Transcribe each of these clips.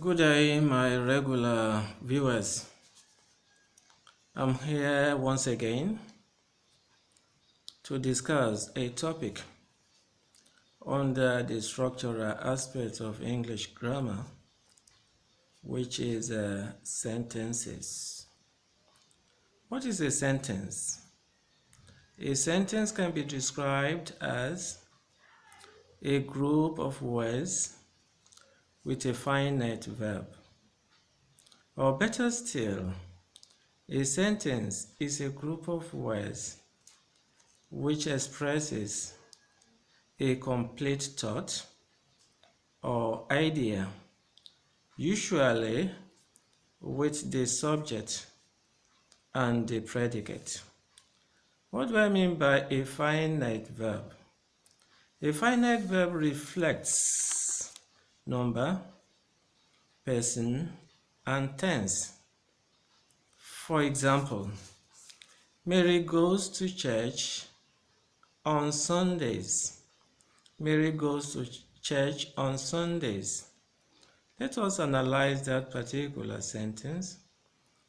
Good day, my regular viewers. I'm here once again to discuss a topic under the structural aspect of English grammar, which is sentences. What is a sentence? A sentence can be described as a group of words with a finite verb. Or better still, a sentence is a group of words which expresses a complete thought or idea, usually with the subject and the predicate. What do I mean by a finite verb? A finite verb reflects number, person, and tense. For example, Mary goes to church on Sundays. Mary goes to church on Sundays. Let us analyze that particular sentence.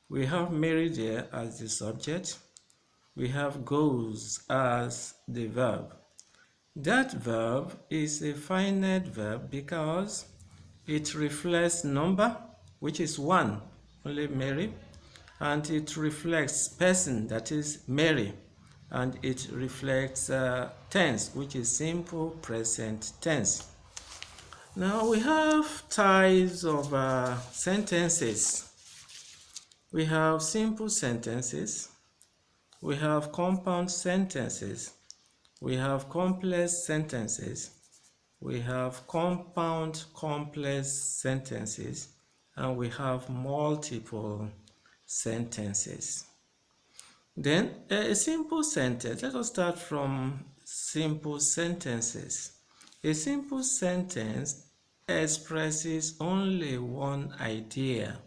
We have Mary there as the subject. We have goes as the verb. That verb is a finite verb because it reflects number, which is one, only Mary, and it reflects person, that is Mary, and it reflects tense, which is simple present tense. Now we have types of sentences. We have simple sentences, we have compound sentences, we have complex sentences, we have compound complex sentences, and we have multiple sentences. Then a simple sentence, let us start from simple sentences. A simple sentence expresses only one idea,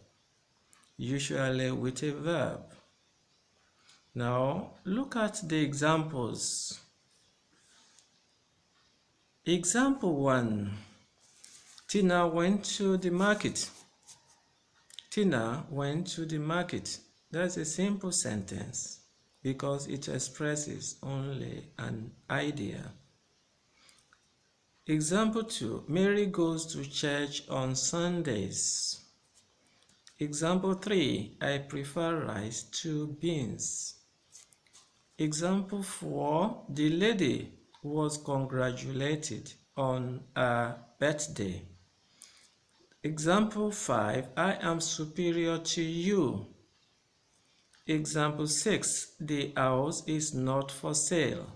usually with a verb. Now, look at the examples. Example 1. Tina went to the market. Tina went to the market. That's a simple sentence because it expresses only an idea. Example 2. Mary goes to church on Sundays. Example 3. I prefer rice to beans. Example 4. The lady was congratulated on her birthday. Example 5. I am superior to you. Example 6. The house is not for sale.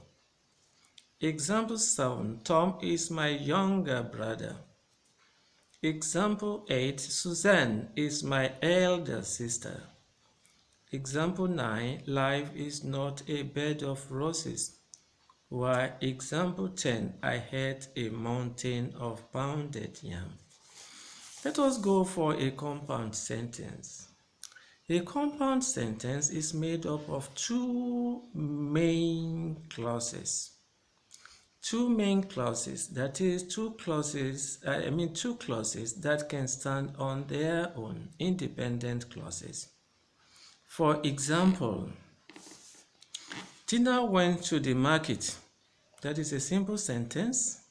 Example 7. Tom is my younger brother. Example 8. Suzanne is my elder sister. Example 9. Life is not a bed of roses. While example 10. I had a mountain of pounded yam. Let us go for a compound sentence. A compound sentence is made up of two main clauses. Two main clauses, that is two clauses that can stand on their own, independent clauses. For example, Tina went to the market. That is a simple sentence.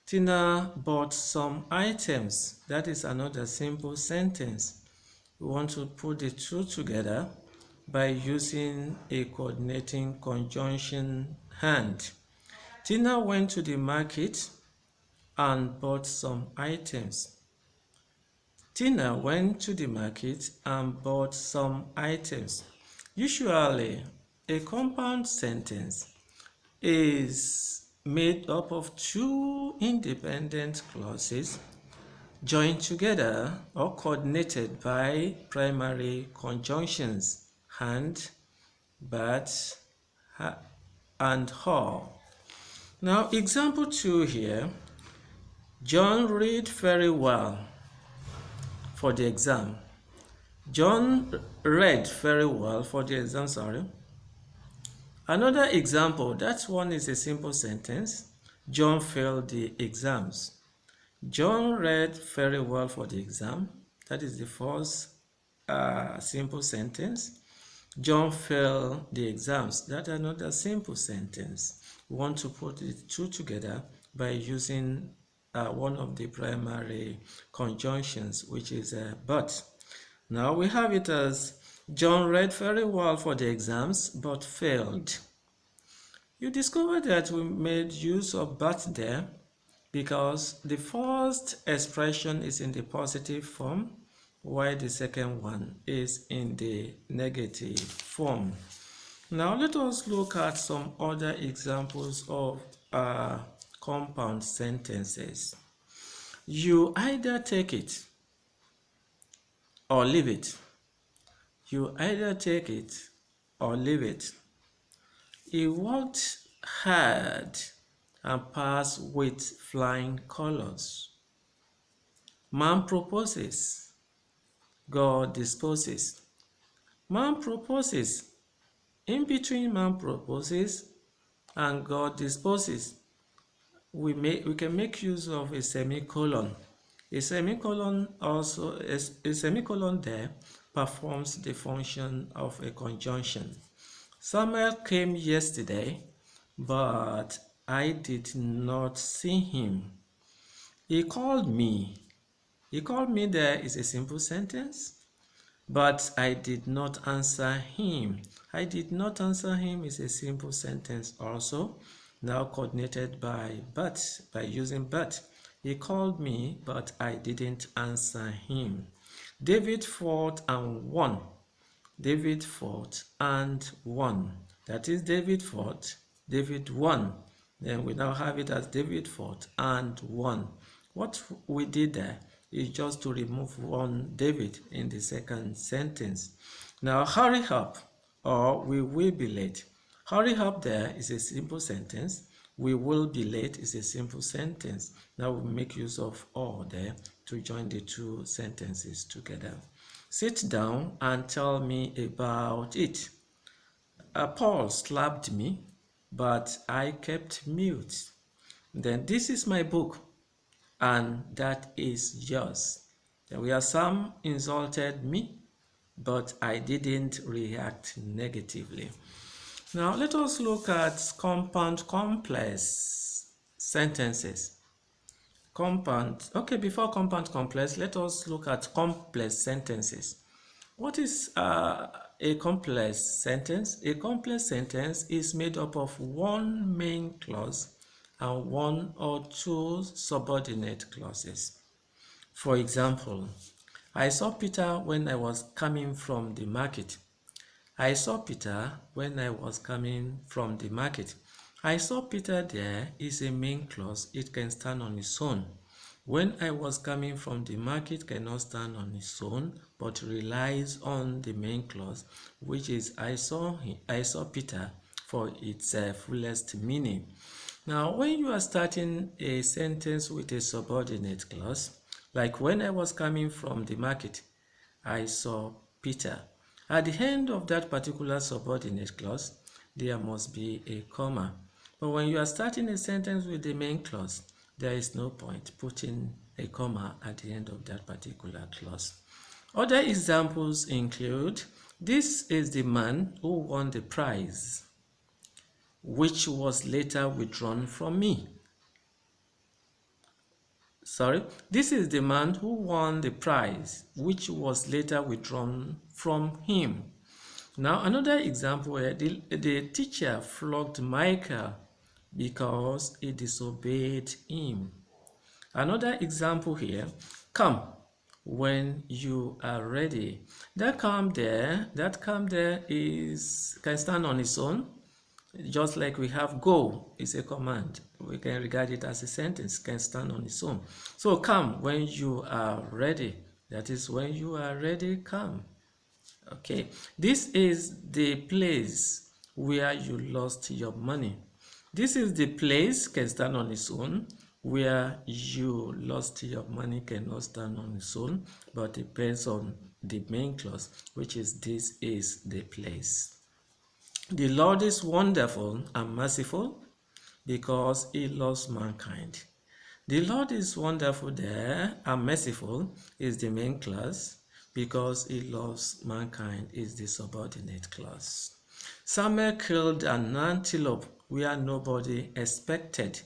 Tina bought some items. That is another simple sentence. We want to put the two together by using a coordinating conjunction and. Tina went to the market and bought some items. Tina went to the market and bought some items. Usually, a compound sentence is made up of two independent clauses joined together or coordinated by primary conjunctions and, but, and or. Now, example 2 here, John read very well for the exam. John read very well for the exam, Another example, that one is a simple sentence. John failed the exams. John read very well for the exam. That is the first simple sentence. John failed the exams. That's another simple sentence. We want to put the two together by using one of the primary conjunctions, which is but. Now we have it as John read very well for the exams but failed. You discover that we made use of but there because the first expression is in the positive form while the second one is in the negative form. Now let us look at some other examples of compound sentences. You either take it or leave it. You either take it or leave it. He worked hard and passed with flying colors. Man proposes, God disposes. Man proposes. In between man proposes and God disposes, we can make use of a semicolon. A semicolon there performs the function of a conjunction. Samuel came yesterday, but I did not see him. He called me. He called me there is a simple sentence, but I did not answer him. I did not answer him is a simple sentence also, now coordinated by but, by using but. He called me, but I didn't answer him. David fought and won. David fought and won. That is, David fought, David won. Then we now have it as David fought and won. What we did there is just to remove one David in the second sentence. Now hurry up or we will be late. Hurry up there is a simple sentence. We will be late is a simple sentence. Now we make use of or there to join the two sentences together. Sit down and tell me about it. Paul slapped me, but I kept mute. Then this is my book, and that is yours. Then we have Sam insulted me, but I didn't react negatively. Now let us look at compound complex sentences. Before compound complex, let us look at complex sentences. What is a complex sentence? A complex sentence is made up of one main clause and one or two subordinate clauses. For example, I saw Peter when I was coming from the market. I saw Peter when I was coming from the market. I saw Peter there is a main clause. It can stand on its own. When I was coming from the market cannot stand on its own, but relies on the main clause, which is I saw Peter for its fullest meaning. Now, when you are starting a sentence with a subordinate clause, like when I was coming from the market, I saw Peter. At the end of that particular subordinate clause, there must be a comma. But when you are starting a sentence with the main clause, there is no point putting a comma at the end of that particular clause. Other examples include, this is the man who won the prize, which was later withdrawn from me. This is the man who won the prize, which was later withdrawn from him. Now, another example where the teacher flogged Michael because he disobeyed him. Another example here, come when you are ready. That come there can stand on its own. Just like we have go is a command, we can regard it as a sentence, can stand on its own. So come when you are ready. That is, when you are ready, come. Okay, this is the place where you lost your money. This is the place can stand on its own. Where you lost your money cannot stand on its own, but depends on the main clause, which is this is the place. The Lord is wonderful and merciful because he loves mankind. The Lord is wonderful there and merciful is the main clause because he loves mankind is the subordinate clause. Samuel killed an antelope where nobody expected.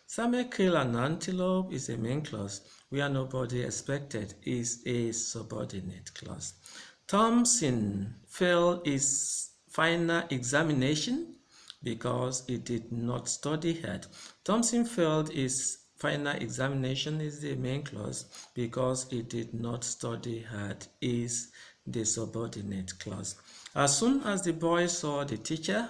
Samuel killed an antelope is a main clause where nobody expected is a subordinate clause. Thompson failed his final examination because he did not study hard. Thompson failed his final examination is the main clause because he did not study hard is the subordinate clause. As soon as the boy saw the teacher,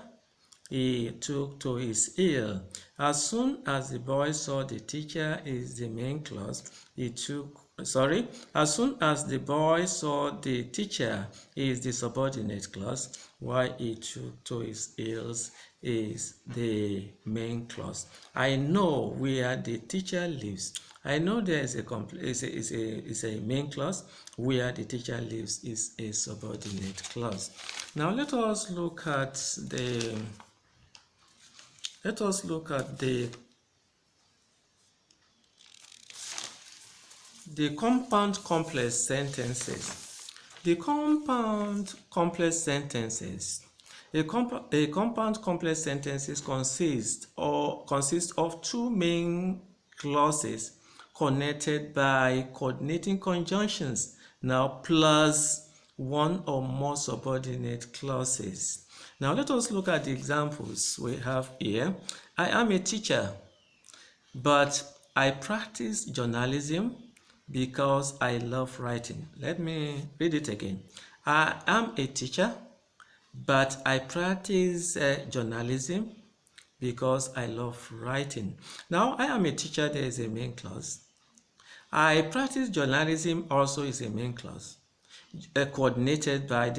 he took to his heel. As soon as the boy saw the teacher is the main clause. As soon as the boy saw the teacher is the subordinate clause, while he took to his heels is the main clause. I know where the teacher lives. I know there is a main clause. Where the teacher lives is a subordinate clause. Now let us look at the compound complex sentences. The compound complex sentences. A compound complex sentences consists of two main clauses connected by coordinating conjunctions, now plus one or more subordinate clauses. Now let us look at the examples we have here. I am a teacher, but I practice journalism because I love writing. Let me read it again. I am a teacher, but I practice journalism because I love writing. Now, I am a teacher, there is a main clause. I practice journalism also is a main clause, coordinated by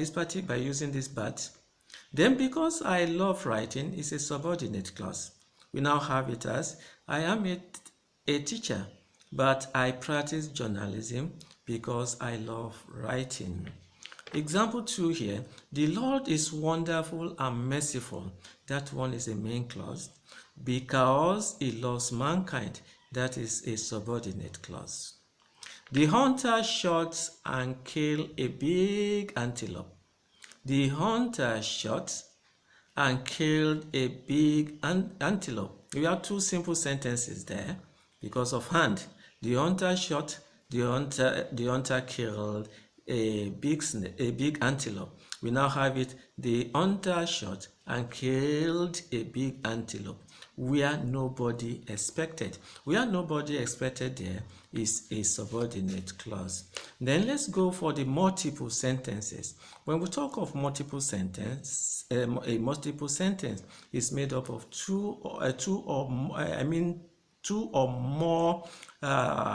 using this but. Then because I love writing is a subordinate clause. We now have it as I am a teacher, but I practice journalism because I love writing. Example 2 here, the Lord is wonderful and merciful. That one is a main clause. Because he loves mankind, that is a subordinate clause. The hunter shot and killed a big antelope. The hunter shot and killed a big antelope. We have two simple sentences there because of hand. The hunter shot, the hunter killed a big antelope. We now have it, the hunter shot and killed a big antelope where nobody expected. Where nobody expected there is a subordinate clause. Then let's go for the multiple sentences. When we talk of multiple sentence, a multiple sentence is made up of two or more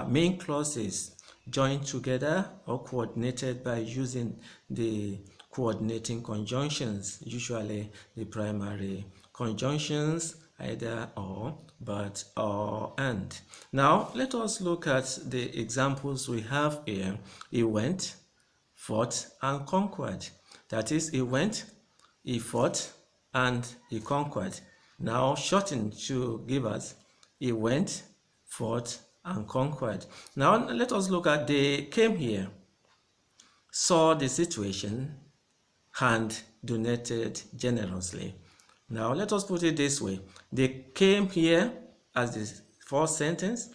main clauses joined together or coordinated by using the coordinating conjunctions, usually the primary conjunctions, either or, but, or, and. Now, let us look at the examples we have here. He went, fought, and conquered. That is, he went, he fought, and he conquered. Now, shortened to give us, he went, fought, and conquered. Now, let us look at they came here, saw the situation, and donated generously. Now, let us put it this way. They came here as the first sentence.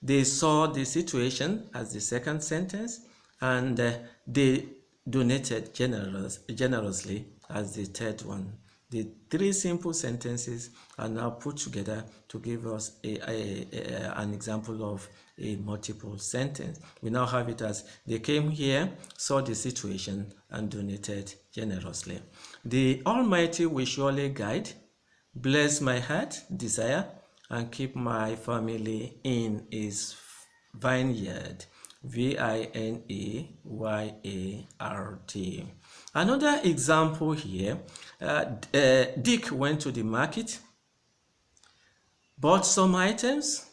They saw the situation as the second sentence. And they donated generously as the third one. The three simple sentences are now put together to give us an example of a multiple sentence. We now have it as they came here, saw the situation, and donated generously. The Almighty will surely guide, bless my heart, desire, and keep my family in his vineyard. Vineyard. Another example here, Dick went to the market, bought some items,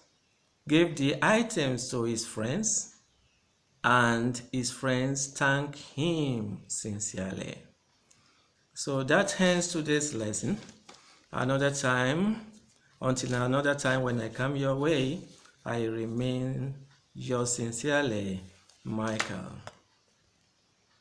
gave the items to his friends, and his friends thanked him sincerely. So that ends today's lesson. Until another time when I come your way, I remain yours sincerely, Michael.